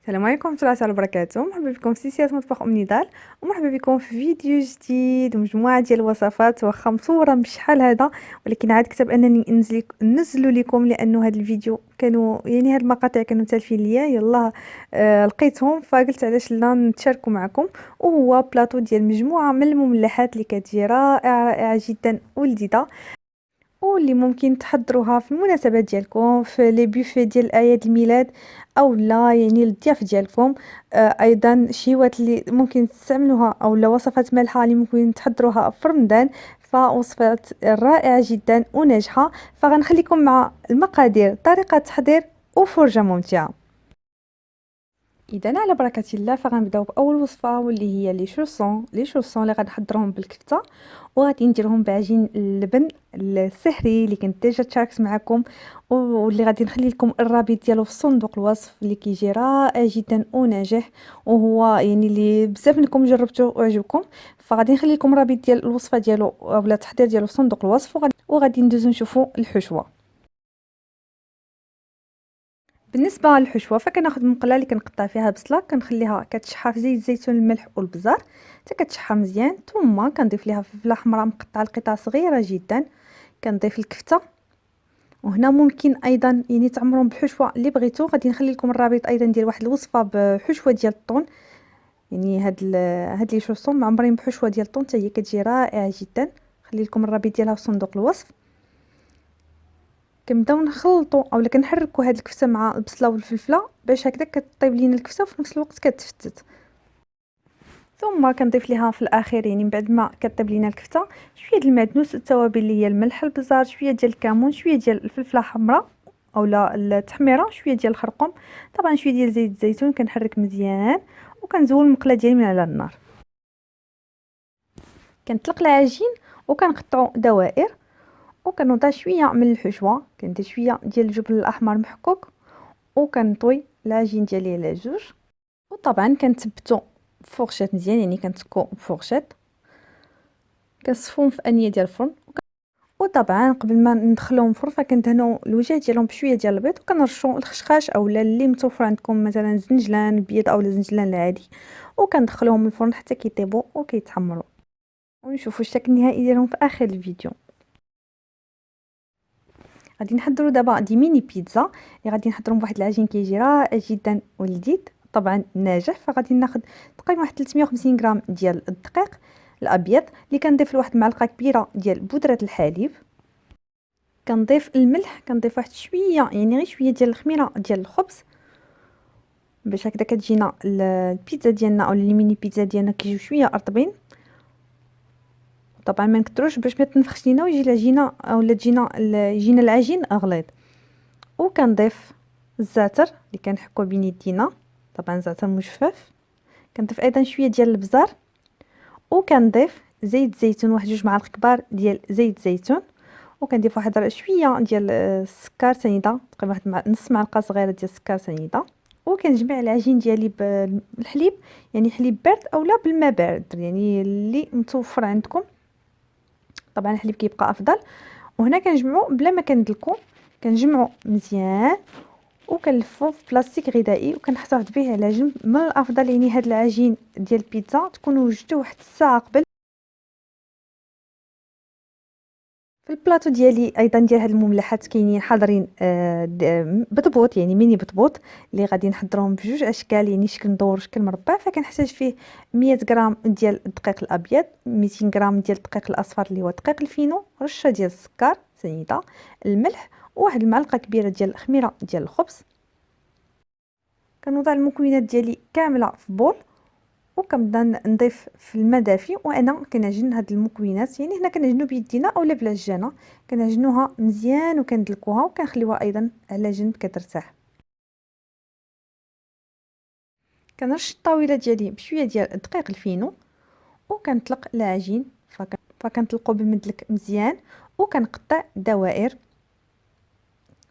السلام عليكم ورحمة الله تعالى وبركاته. مرحبا بكم في سلسلة مطبخ أم نضال، ومرحبا بكم في فيديو جديد ومجموعة ديال الوصفات. واخا مصورة مش شحال هذا، ولكن عاد كتب انني ننزل لكم لانه هذا الفيديو كانوا هاد المقاطع كانوا تالفين ليا. يلا لقيتهم فقلت علاش لا نتشاركوا معكم. وهو بلاطو ديال مجموعة من المملحات اللي كتجي رائعة جدا ولذيذة، واللي ممكن تحضروها في المناسبات ديالكم، في لي بوفي ديال اعياد الميلاد، او لا للضياف ديالكم. ايضا شيوات اللي ممكن تستعملوها، او لا وصفات مالحه اللي ممكن تحضروها في رمضان. فوصفات رائعه جدا وناجحه. فغنخليكم مع المقادير، طريقه تحضير، وفرجه ممتعه. اذا على بركه الله فغنبداو باول وصفه، واللي هي لي شوسون اللي غنحضرهم بالكفته، وغادي نديرهم بعجين اللبن السحري اللي كنت ديجا تشاركت معكم، واللي غادي نخلي لكم الرابط ديالو في صندوق الوصف، اللي كيجي رائع جدا وناجح، وهو اللي بزاف منكم جربتوه وعجبكم. فغادي نخلي لكم الرابط ديال الوصفه ديالو اولا التحضير ديالو في صندوق الوصف، وغادي ندوزو نشوفوا الحشوه. بالنسبه للحشوه فكناخذ مقله اللي كنقطع فيها بصله، كنخليها كتشحر في زيت الزيتون، الملح والبزار حتى كتشحر مزيان. ثم كنضيف ليها فلفله حمراء مقطعه لقطع صغيره جدا. كنضيف الكفته، وهنا ممكن ايضا تعمرون بالحشوه اللي بغيتو. غادي نخلي لكم الرابط ايضا ديال واحد الوصفه بحشوه ديال الطون. هاد لي شوسون معمرين بحشوه ديال الطون، حتى هي كتجي رائعه جدا. خلي لكم الرابط ديالها في صندوق الوصف. كنبداو نخلطوا اولا كنحركوا هاد الكفته مع البصله والفلفله باش هكذا كطيب لينا الكفته وفي نفس الوقت كتفتت. ثم كنضيف ليها في الاخير، من بعد ما كطيب لينا الكفته، شويه ديال المعدنوس، التوابل اللي هي الملح، البزار، شويه ديال الكمون، شويه ديال الفلفله حمراء اولا التحميره، شويه ديال الخرقوم، طبعا شويه ديال زيت الزيتون. كنحرك مزيان وكنزول المقله ديالي من على النار. كنطلق العجين وكنقطعو دوائر، وكنوضع شويه من الحشوه، كندير شويه ديال الجبن الاحمر محكوك، وكنطوي العجين ديالي على جوج. وطبعا كنثبتو بفورشيط مزيان، كنتكو بفورشيط، كنصفوهم في انيه ديال الفرن. وطبعا قبل ما ندخلوهم الفرن فكندهنوا الوجه ديالهم بشويه ديال البيض، وكنرشوا الخشخاش اولا اللي متوفر عندكم، مثلا زنجلان بيض اولا زنجلان العادي، وكندخلوهم الفرن حتى كيطيبوا وكيتحمروا. ونشوفوا الشكل النهائي ديالهم في اخر الفيديو. غادي نحضروا دابا دي ميني بيتزا اللي غادي نحضرهم بواحد العجين كيجي رائع جدا ولذيذ، طبعا ناجح. فغادي ناخذ تقريبا واحد 350 غرام ديال الدقيق الابيض، اللي كنضيف لواحد المعلقه كبيره ديال بودره الحليب. كنضيف الملح، كنضيف واحد شويه غير شويه ديال الخميره ديال الخبز، باش هكذا كتجينا البيتزا ديالنا او الميني بيتزا ديالنا كيجيو شويه رطبين. طبعا ما نكتروش باش ما تنفخش لينا ويجي العجينه اولا يجينا العجين غليظ. وكنضيف الزعتر اللي كنحكو بين يدينا، طبعا زعتر مجفف. كنضيف ايضا شويه ديال البزار، وكنضيف زيت زيتون، واحد 2 معالق كبار ديال زيت زيتون. وكنضيف واحد شويه ديال السكر سنيده، تقريبا واحد نص معلقه صغيره ديال السكر سنيده. وكنجمع العجين ديالي بالحليب، حليب بارد اولا بالماء بارد، اللي متوفر عندكم. طبعا الحليب كيبقى افضل. وهنا كنجمعو بلا ما كندلكو، كنجمعو مزيان وكنلفو في بلاستيك غذائي وكنحتفظ به على جنب. من الافضل هاد العجين ديال البيتزا تكون وجدتوه واحد الساعه قبل. في البلاطو ديالي ايضا ديال هاد المملحات كاينين حاضرين بطبوط، ميني بطبوط، اللي غادي نحضرهم بجوج اشكال، شكل مدور وشكل مربع. فكنحتاج فيه 100 غرام ديال الدقيق الابيض، 200 غرام ديال الدقيق الاصفر اللي هو الدقيق الفينو، رشه ديال السكر سنيده، الملح، وواحد المعلقه كبيره ديال الخميره ديال الخبز. كنوضع المكونات ديالي كامله في بول، وكنبدا نضيف في الماء دافي، وانا كنعجن هاد المكونات. هنا كنعجنو بيدينا اولا بالعجانه، كنعجنوها مزيان وكندلكوها وكنخليوها ايضا على جنب كترتاح. كنرش الطاوله ديالي بشويه ديال الدقيق الفينو، وكنطلق العجين. فكنطلقو بالمدلك مزيان، وكنقطع دوائر.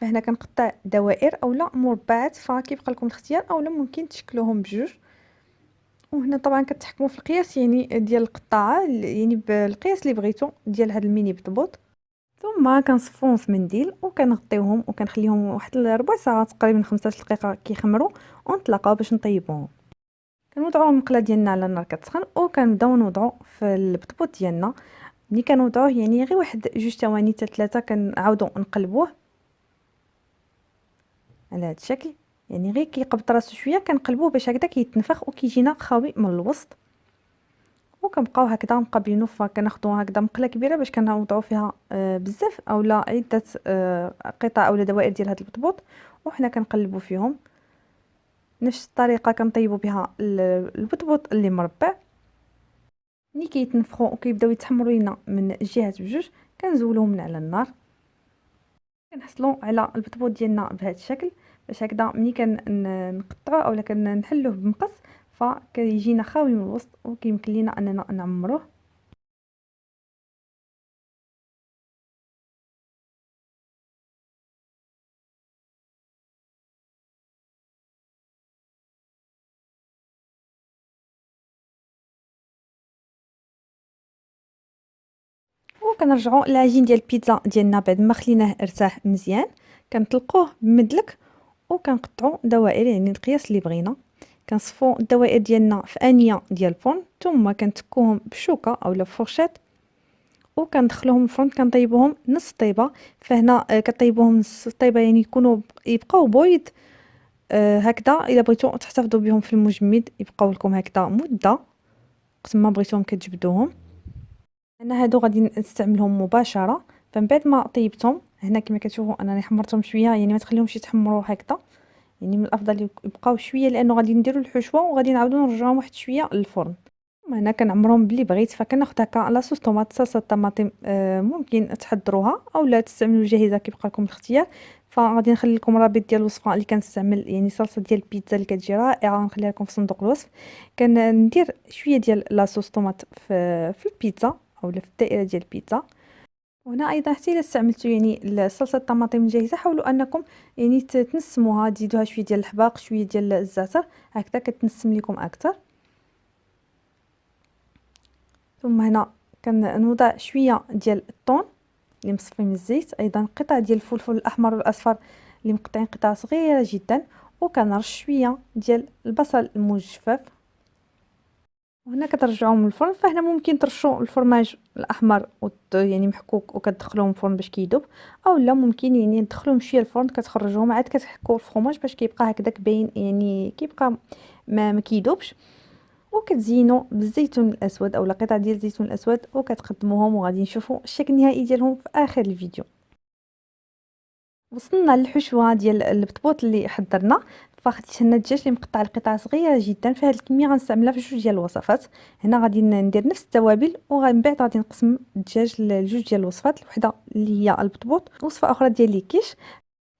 فهنا كنقطع دوائر اولا مربعات، فكيبقى لكم الاختيار، اولا ممكن تشكلوهم بجوج. وهنا طبعا كتحكموا في القياس ديال القطاعه، بالقياس اللي بغيتو ديال هاد الميني بطبوط. ثم ثم كنصفوهم في منديل وكنغطيوهم وكنخليهم واحد ربع ساعه تقريبا 15 دقيقه كيخمروا، ونطلقوا باش نطيبوهم. كنوضعوا المقله ديالنا على النار كتسخن وكنبداو نوضعوا في البطبوط ديالنا. ملي كنوضعوه يعني غير واحد 2 ثواني حتى 3 كنعاودوا نقلبوه على هذا الشكل، يعني غير كيقبض راسو شويه كنقلبوه باش هكذا كيتنفخ وكيجينا خاوي من الوسط. وكنبقاو هكذا مقابلينه، فكناخذوا هكذا مقله كبيره باش كنوضعوا فيها بزاف اولا عده قطع اولا دوائر ديال هذا البطبوط، وحنا كنقلبوا فيهم نفس الطريقه كنطيبوا بها البطبوط اللي مربع. ملي كيتنفخوا وكيبداو يتحمروا لينا من الجهات بجوج كنزولوهم من على النار. كنحصلوا على البطبوط ديالنا بهذا الشكل، باش هكذا ملي كنقطعوه اولا كنحلوه بمقص فكيجينا خاوي من الوسط وكيمكن لينا اننا نعمروه. وكنرجعوا العجين ديال البيتزا ديالنا بعد ما خليناه ارتاح مزيان، كنطلقوه بمدلك وكنقطعوا دوائر يعني القياس اللي بغينا. كنصفوا الدوائر ديالنا في انيه ديال الفرن، ثم كنتكوهم بشوكه اولا بفرشات وكندخلوهم الفرن كنطيبوهم نص طيبه. فهنا كطيبوهم نص طيبه يعني يبقاو بويض هكذا. الا بغيتو تحتفظوا بهم في المجمد يبقاو لكم هكذا مده وقت ما بغيتوهم كتجبدوهم. انا هادو غادي نستعملهم مباشره، فمن بعد ما طيبتهم هنا كما كتشوفوا انني حمرتهم شويه، يعني ما تخليهمش يتحمروا هكذا، يعني من الافضل يبقاو شويه لانه غادي نديروا الحشوه وغادي نعاودوا نرجعوهم واحد شويه للفرن. هنا كنعمرهم باللي بغيت، فكناخذ هكا لاصوص طوماط صلصه طماطم ممكن تحضروها اولا تستعملوا جاهزه كيبقى لكم الاختيار. فغادي نخلي لكم رابط ديال الوصفه اللي كنستعمل، يعني صلصه ديال البيتزا اللي كتجي رائعه، نخليها لكم في صندوق الوصف. كندير شويه ديال لاصوص طوماط في البيتزا اولا في الدائره ديال البيتزا. وهنا ايضا حتى الا استعملتوا يعني الصلصه الطماطم الجاهزه حاولوا انكم يعني تنسموها، تزيدوها شويه ديال الحباق شويه ديال الزعتر هكذا كتنسم لكم اكثر. ثم هنا كنوضع شويه ديال الثوم اللي مصفي من الزيت، ايضا قطع ديال الفلفل الاحمر والاصفر اللي مقطعين قطع صغيره جدا، وكنرش شويه ديال البصل المجفف. وهنا كترجعوهم من الفرن، فهنا ممكن ترشوا الفرماج الاحمر يعني محكوك وكتدخلوهم الفرن باش كيذوب، او لا ممكن يعني تدخلوهم شويه الفرن كتخرجوهم عاد كتحكوا الفرماج باش كيبقى هكذاك باين، يعني كيبقى ما كيذوبش. وكتزينوا بالزيتون الاسود اولا قطع ديال الزيتون الاسود وكتقدموهم، وغادي نشوفوا الشكل النهائي ديالهم في اخر الفيديو. وصلنا للحشوه ديال البطبوط اللي حضرنا. فاخديت هنا الدجاج اللي مقطع لقطع صغيره جدا، فهاد الكميه غنستعملها في جوج ديال الوصفات. هنا غادي ندير نفس التوابل ومن بعد غادي نقسم الدجاج لجوج ديال الوصفات، الوحده اللي هي البطبوط وصفه اخرى ديال ليكيش.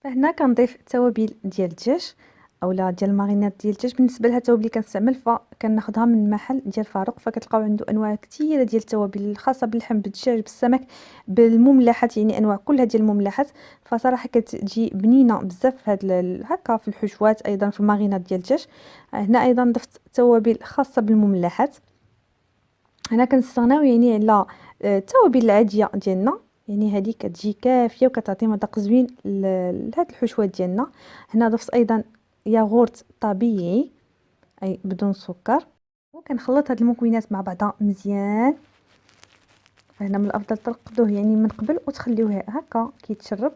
فهنا كنضيف التوابل ديال الدجاج اولا ديال الماريناد ديال الدجاج. بالنسبه لها التوابل اللي كنستعمل فكناخذها من محل ديال فاروق، فكتلقاو عنده انواع كثيره ديال التوابل الخاصه باللحم بالدجاج بالسمك بالمملحات، يعني انواع كلها ديال المملحات. فصراحه كتجي بنينه بزاف هاد هكا في الحشوات ايضا في الماريناد ديال الدجاج. هنا ايضا ضفت توابل خاصه بالمملحات. هنا كنستغناو يعني على التوابل العاديه ديالنا، يعني هذه كتجي كافيه وكتعطي مذاق زوين لهاد الحشوات ديالنا. هنا ضفت ايضا ياغورت طبيعي اي بدون سكر، وكنخلط هاد المكونات مع بعضها مزيان. فهنا من الافضل ترقدوه يعني من قبل وتخليوه هكا كيتشرب،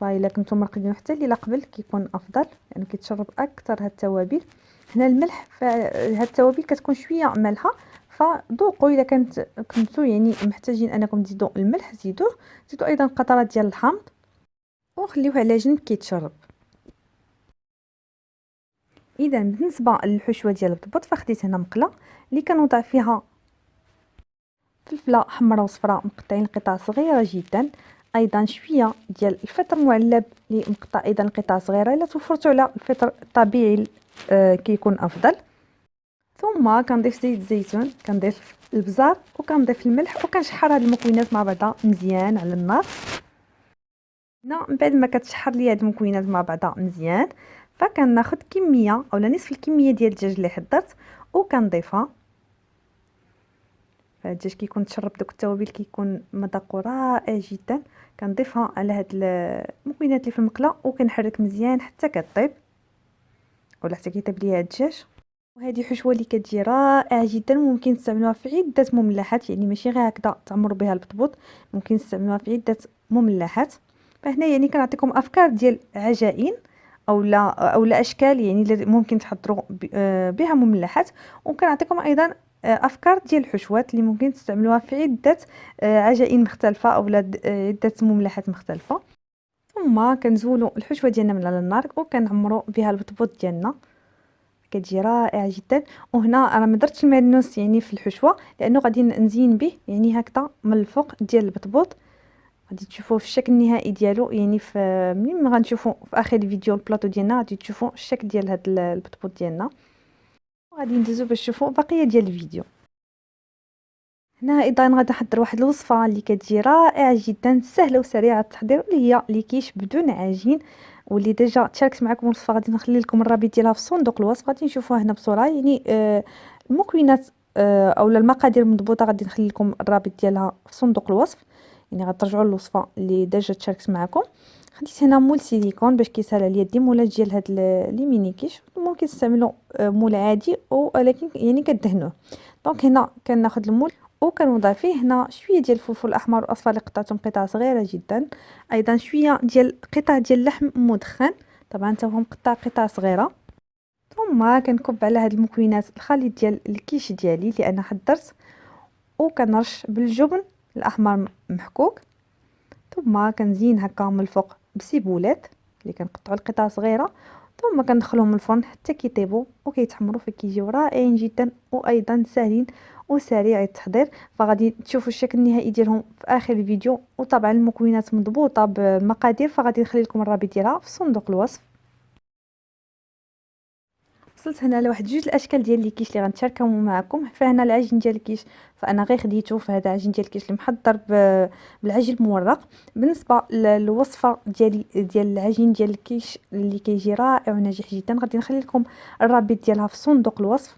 فإلا كنتو مرقدينه حتى الليله قبل كيكون افضل لانه كيتشرب اكثر هاد التوابل. هنا الملح، فهاد التوابل كتكون شويه مالحه، فذوقوا اذا كنتو يعني محتاجين انكم تزيدوا الملح زيدوه، زيدوا ايضا قطرات ديال الحامض وخليوه على جنب كيتشرب. اذا بالنسبه للحشوه ديال البطبوط فخديت هنا مقله اللي كنوضع فيها فلفله حمراء وصفراء مقطعين قطع صغيره جدا، ايضا شويه ديال الفطر معلب اللي مقطع ايضا قطع صغيره. الا توفرتوا على الفطر الطبيعي كيكون افضل. ثم كنضيف زيت الزيتون، كنضيف البزار وكنضيف الملح وكنشحر هاد المكونات مع بعضها مزيان على النار. هنا من بعد ما كتشحر لي هاد المكونات مع بعضها مزيان فكناخذ كميه اولا نصف الكميه ديال الدجاج اللي حضرت وكنضيفها. فالدجاج كيكون تشرب دوك التوابل كيكون مذاقو رائع جدا. كنضيفها على هاد المكونات اللي في المقله وكنحرك مزيان حتى كطيب ولا حتى كيطيب ليا الدجاج. وهذه حشوه اللي كتجي رائعه جدا، ممكن تستعملوها في عده مملحات، يعني ماشي غير هكذا تعمروا بها البطبوط، ممكن تستعملوها في عده مملحات. فهنا يعني كنعطيكم افكار ديال عجائن او لا اشكال يعني اللي ممكن تحضروا بها مملحات، وكنعطيكم ايضا افكار ديال الحشوات اللي ممكن تستعملوها في عده عجائن مختلفه او عده مملحات مختلفه. ثم كنزولوا الحشوه ديالنا من على النار وكنعمروا بها البطبوط ديالنا، كتجي رائعه جدا. وهنا راه ما درتش المعدنوس يعني في الحشوه لانه غادي نزين به يعني هكذا من الفوق ديال البطبوط، غادي تشوفوه في الشكل النهائي ديالو. يعني في ملي غنشوفوا في اخر الفيديو البلاطو ديالنا غادي تشوفوا الشكل ديال هذا البطبوط ديالنا، وغادي ندوزو باش تشوفوا بقيه ديال الفيديو. هنا ايضا غادي نحضر واحد الوصفه اللي كتجي رائعه جدا، سهله وسريعه التحضير، اللي هي الكيش بدون عجين، واللي ديجا تشاركت معكم الوصفه. غادي نخلي لكم الرابط ديالها في صندوق الوصف، غادي نشوفوها هنا بصوره يعني المكونات اولا المقادير المضبوطه غادي نخلي لكم الرابط ديالها في صندوق الوصف، يعني غترجعوا للوصفه اللي ديجا تشاركت معكم. خديت هنا مول سيليكون باش كيسهل عليا اليد، مولات ديال هاد لي ميني كيش، ممكن تستعملوا مول عادي ولكن يعني كدهنوه. دونك هنا كناخذ المول وكنوضع فيه هنا شويه ديال الفلفل الاحمر والاصفر اللي قطعتهم قطع صغيره جدا، ايضا شويه ديال قطع ديال اللحم مدخن طبعا حتى هو مقطع قطع صغيره. ثم كنكب على هاد المكونات الخليط ديال الكيش ديالي اللي انا حضرت، وكنرش بالجبن الاحمر محكوك، ثم كنزين هكا من الفوق بسيبولات اللي كنقطعوا القطع صغيره، ثم كندخلهم الفرن حتى كيطيبوا وكيتحمروا، فكيجيو رائعين جدا وايضا ساهلين وسريع التحضير. فغادي تشوفوا الشكل النهائي ديالهم في اخر الفيديو، وطبعا المكونات مضبوطه بالمقادير فغادي نخلي لكم الرابط ديالها في صندوق الوصف. وصلت هنا لواحد جوج الاشكال ديال الكيش اللي غنشاركهم معكم. فهنا العجين ديال الكيش فانا غير خديته، فهذا عجين ديال الكيش اللي محضر بالعجين المورق. بالنسبه للوصفه ديالي ديال العجين ديال الكيش اللي كيجي رائع وناجح جدا، غادي نخلي لكم الرابط ديالها في صندوق الوصف.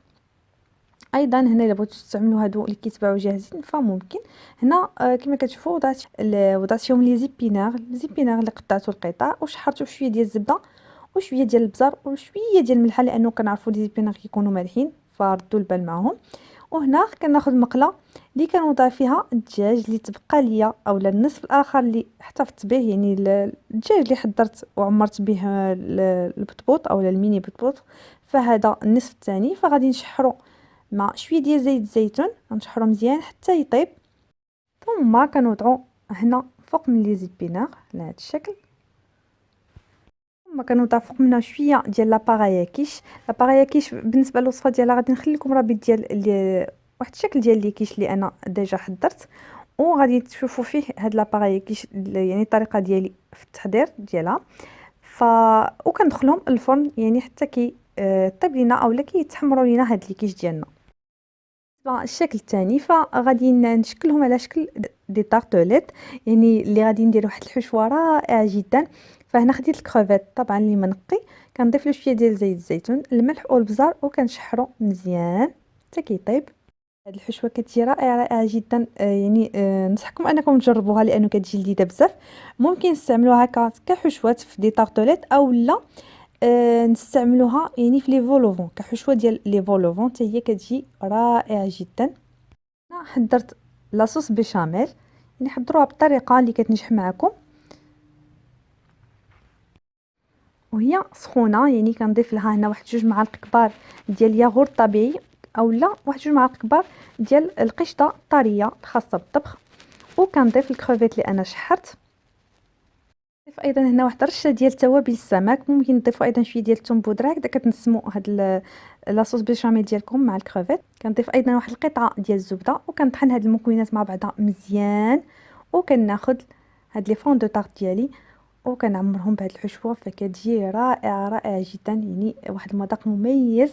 ايضا هنا الا بغيتو تستعملوا هادو اللي كيتباعوا جاهزين فممكن. هنا كما كتشوفوا وضعت فيهم لي زيبينار اللي قطعته القطع وشحرته بشويه ديال الزبده وشويه ديال البزر وشويه ديال الملحه، لانه كنعرفوا لي زيبينار كيكونوا مالحين فردوا البال معهم. وهنا كناخذ مقله اللي كنوضع فيها الدجاج اللي تبقى ليا اولا النصف الاخر اللي احتفظت به، يعني الدجاج اللي حضرت وعمرت به البطبوط اولا الميني بطبوط، فهذا النصف الثاني فغادي نشحرو مع شويه ديال زيت الزيتون، غنشحرو مزيان حتى يطيب. ثم كنوضعو هنا فوق من لي زيبينار على هذا الشكل، ثم كنوضع فوق منها شويه ديال لاباغاياكيش. لاباغاياكيش بالنسبه للوصفه ديالها غادي نخلي لكم رابط ديال واحد الشكل ديال لي كيش اللي انا ديجا حضرت، وغادي تشوفوا فيه هاد لاباغاياكيش يعني الطريقه ديالي في التحضير ديالها. وكندخلهم الفرن يعني حتى كي طيب لينا اولا كيتحمروا لينا هاد لي كيش ديالنا. الشكل الثاني فغادي نشكلهم على شكل دي طارتوليت، يعني اللي غادي ندير واحد الحشوه رائعه جدا. فهنا خديت الكروفيت طبعا اللي منقي، كنضيف له شويه ديال زيت الزيتون الملح والبزار وكنشحرو مزيان حتى كيطيب. هاد الحشوه كتجي رائعه جدا، يعني نصحكم انكم تجربوها لانه كتجي لذيذه بزاف. ممكن نستعملوها هكا كحشوات في دي طارتوليت او لا نستعملوها يعني في لي فولوفون كحشوه ديال لي فولوفون، حتى هي كتجي رائعه جدا. انا حضرت لاصوص بيشاميل، يعني حضروها بالطريقه اللي كتنجح معكم وهي سخونه، يعني كنضيف لها هنا واحد جوج معالق كبار ديال الياغورت طبيعي اولا واحد جوج معالق كبار ديال القشطه الطريه الخاصه بالطبخ، وكنضيف الكروفيت اللي انا شحرت. نضيف ايضا هنا واحد رشه ديال توابل السمك، ممكن نضيفوا ايضا شويه ديال الثوم بودره هكذا كتنسموا هاد لاصوص بيشاميل ديالكم مع الكروفيت. كنضيف ايضا واحد القطعه ديال الزبده وكنطحن هاد المكونات مع بعضها مزيان، وكناخذ هاد لي فون دو طارت ديالي وكنعمرهم بهاد الحشوه، فكتجي رائعه جدا، يعني واحد المذاق مميز.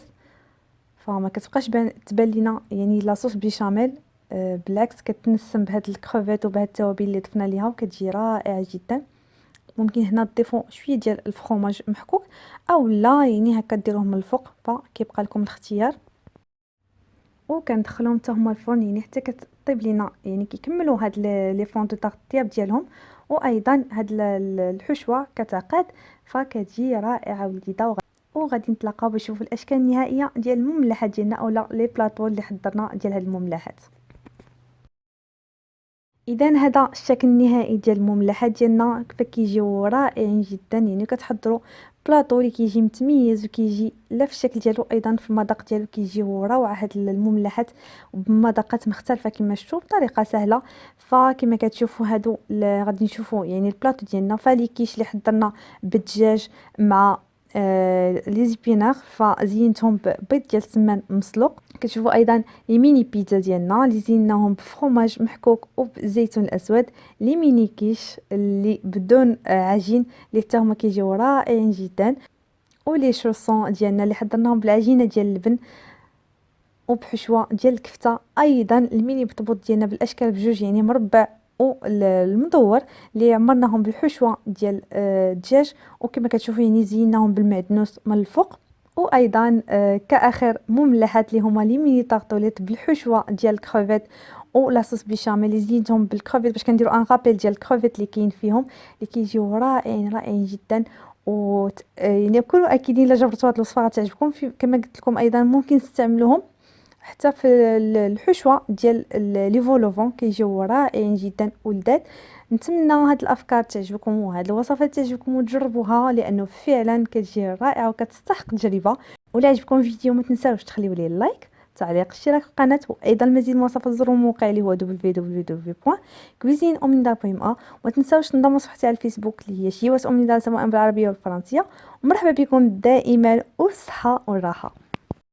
فما كتبقاش تبان لينا يعني لاصوص بيشاميل، بالعكس كتنسم بهاد الكروفيت وبهاد التوابل اللي ضفنا ليها وكتجي رائعه جدا. ممكن هنا تضيفوا شويه ديال الفرomاج محكوك او لا يعني هكا ديروه من الفوق، فكيبقى لكم الاختيار. وكندخلهم حتى هما الفرن يعني حتى كطيب لينا يعني كيكملوا هاد لي فون دو طارت الطياب ديالهم. وايضا هاد الحشوه كتعقد فكتجي رائعه ولذيذه. وغادي نتلاقاو باش نشوفوا الاشكال النهائيه ديال المملحات ديالنا اولا لي بلاطو اللي حضرنا ديال هاد المملحات. اذا هذا الشكل النهائي ديال المملحات ديالنا فكيجيو رائعين جدا. يعني كتحضروا بلاطو اللي كيجي متميز وكيجي لا في الشكل ديالو ايضا في المذاق ديالو كيجيو روعه. هاد المملحات بمذاقات مختلفه كما شفتوا بطريقه سهله. فكما كتشوفوا هادو غادي نشوفوا يعني البلاطو ديالنا فالي كيش اللي حضرنا بالدجاج مع لي زيبينار فزينتهم ببيض ديال السمان مسلوق. كتشوفوا ايضا لي ميني بيتزا ديالنا اللي زيناهم بفرماج محكوك وبالزيتون الاسود. لي ميني كيش اللي بدون عجين اللي حتى هما كيجيو رائعين جدا. ولي شوسون ديالنا اللي حضرناهم بالعجينه ديال اللبن وبحشوه ديال الكفته. ايضا الميني بطبوط ديالنا بالاشكال بجوج يعني مربع والمدور اللي عمرناهم بالحشوه ديال الدجاج. وكما كتشوفوا يعني زيناهم بالمعدنوس من الفوق. وايضا كاخر مملحات اللي هما لي ميني طارطوليت بالحشوه ديال الكروفيت ولا صوص بيشاميل اللي زينتهم بالكروفيت باش كنديروا ان رابيل ديال الكروفيت اللي كاين فيهم اللي كيجيو رائعين جدا. يعني كونوا اكيدين الا جربتوا هاد الوصفه غتعجبكم. كما قلت لكم ايضا ممكن تستعملوهم حتى في الحشوه ديال لي فولوفون كيجيو رائعين جدا ولذاذ. نتمنى هاد الافكار تعجبكم وهاد الوصفات تعجبكم وتجربوها لانه فعلا كتجي رائعه وكتستحق التجربه. ولا عجبكم الفيديو ما تنساوش تخليو لي لايك تعليق اشتراك في القناه. وايضا المزيد من الوصفات زوروا الموقع اللي هو www.cuisineomnidal.ma. وما تنساوش تنضموا صفحتي على الفيسبوك اللي هي شيوات اومنيدال سواء بالعربيه والفرنسيه. ومرحبا بكم دائما والصحه والراحه.